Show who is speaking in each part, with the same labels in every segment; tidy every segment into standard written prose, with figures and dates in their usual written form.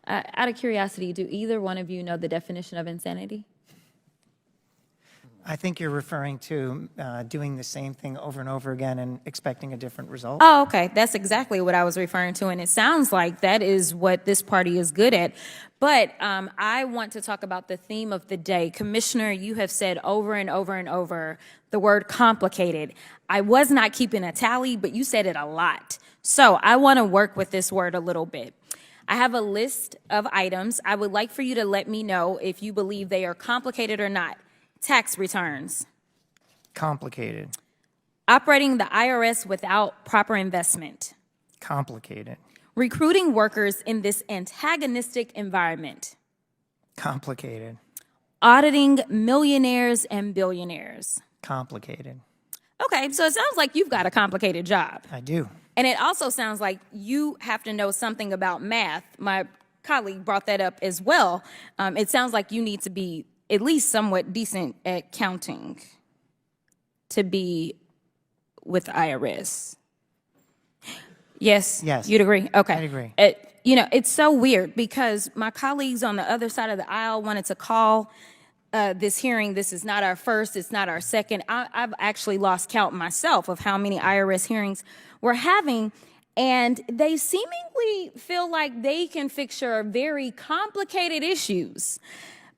Speaker 1: Out of curiosity, do either one of you know the definition of insanity?
Speaker 2: I think you're referring to doing the same thing over and over again and expecting a different result.
Speaker 1: Oh, okay. That's exactly what I was referring to. And it sounds like that is what this party is good at. But I want to talk about the theme of the day. Commissioner, you have said over and over and over the word complicated. I was not keeping a tally, but you said it a lot. So I want to work with this word a little bit. I have a list of items. I would like for you to let me know if you believe they are complicated or not. Tax returns.
Speaker 2: Complicated.
Speaker 1: Operating the IRS without proper investment.
Speaker 2: Complicated.
Speaker 1: Recruiting workers in this antagonistic environment.
Speaker 2: Complicated.
Speaker 1: Auditing millionaires and billionaires.
Speaker 2: Complicated.
Speaker 1: Okay, so it sounds like you've got a complicated job.
Speaker 2: I do.
Speaker 1: And it also sounds like you have to know something about math. My colleague brought that up as well. It sounds like you need to be at least somewhat decent at counting to be with the IRS. Yes?
Speaker 2: Yes.
Speaker 1: You'd agree? Okay.
Speaker 2: I'd agree.
Speaker 1: It's so weird because my colleagues on the other side of the aisle wanted to call this hearing. This is not our first. It's not our second. I've actually lost count myself of how many IRS hearings we're having. And they seemingly feel like they can fix your very complicated issues.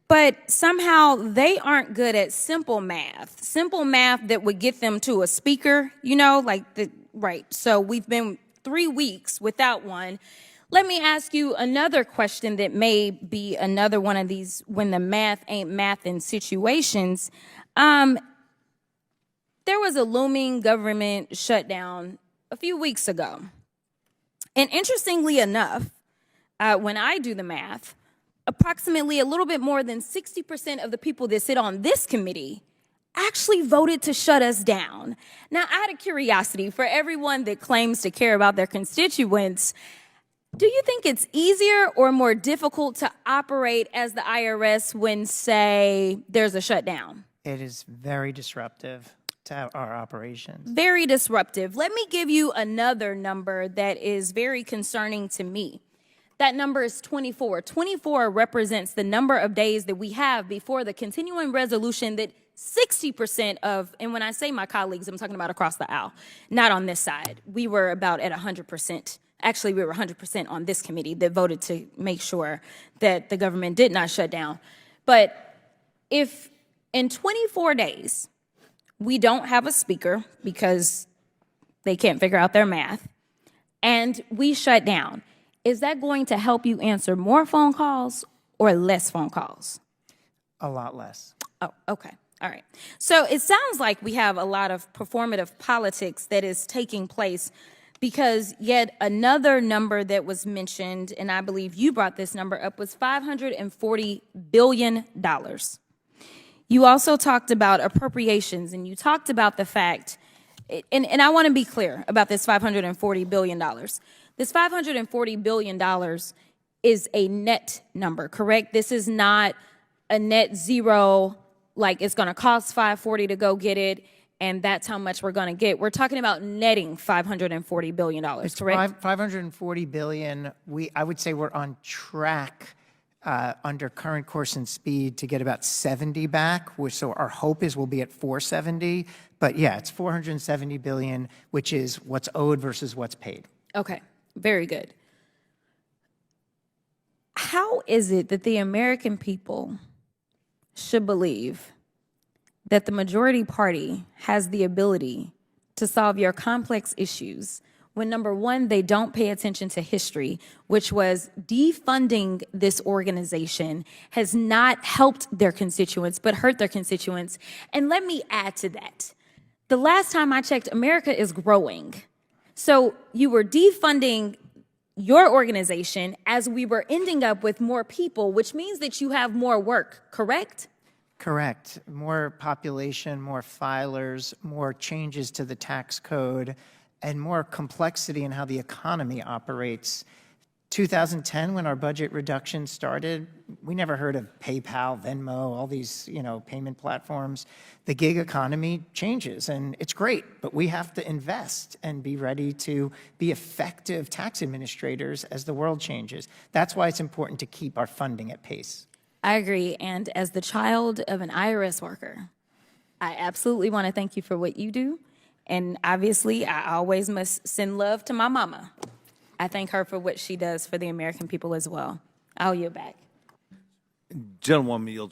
Speaker 1: But somehow they aren't good at simple math that would get them to a speaker, right. So we've been 3 weeks without one. Let me ask you another question that may be another one of these when the math ain't math in situations. There was a looming government shutdown a few weeks ago. And interestingly enough, when I do the math, approximately a little bit more than 60% of the people that sit on this committee actually voted to shut us down. Now, out of curiosity, for everyone that claims to care about their constituents, do you think it's easier or more difficult to operate as the IRS when, say, there's a shutdown?
Speaker 2: It is very disruptive to our operations.
Speaker 1: Very disruptive. Let me give you another number that is very concerning to me. That number is 24. 24 represents the number of days that we have before the continuing resolution that 60% of, and when I say my colleagues, I'm talking about across the aisle, not on this side. We were about at 100%. Actually, we were 100% on this committee that voted to make sure that the government did not shut down. But if in 24 days, we don't have a speaker because they can't figure out their math, and we shut down, is that going to help you answer more phone calls or less phone calls?
Speaker 2: A lot less.
Speaker 1: Oh, okay. All right. So it sounds like we have a lot of performative politics that is taking place because yet another number that was mentioned, and I believe you brought this number up, was $540 billion. You also talked about appropriations, and you talked about the fact, and I want to be clear about this $540 billion. This $540 billion is a net number, correct? This is not a net zero, like it's going to cost $540 to go get it, and that's how much we're going to get. We're talking about netting $540 billion, correct?
Speaker 2: $540 billion. I would say we're on track under current course and speed to get about 70 back, so our hope is we'll be at 470. But yeah, it's $470 billion, which is what's owed versus what's paid.
Speaker 1: Okay, very good. How is it that the American people should believe that the majority party has the ability to solve your complex issues when, number one, they don't pay attention to history, which was defunding this organization has not helped their constituents, but hurt their constituents. And let me add to that. The last time I checked, America is growing. So you were defunding your organization as we were ending up with more people, which means that you have more work, correct?
Speaker 2: Correct. More population, more filers, more changes to the tax code, and more complexity in how the economy operates. 2010, when our budget reduction started, we never heard of PayPal, Venmo, all these, payment platforms. The gig economy changes, and it's great, but we have to invest and be ready to be effective tax administrators as the world changes. That's why it's important to keep our funding at pace.
Speaker 1: I agree. And as the child of an IRS worker, I absolutely want to thank you for what you do. And obviously, I always must send love to my mama. I thank her for what she does for the American people as well. I'll yield back.
Speaker 3: Gentlewoman yields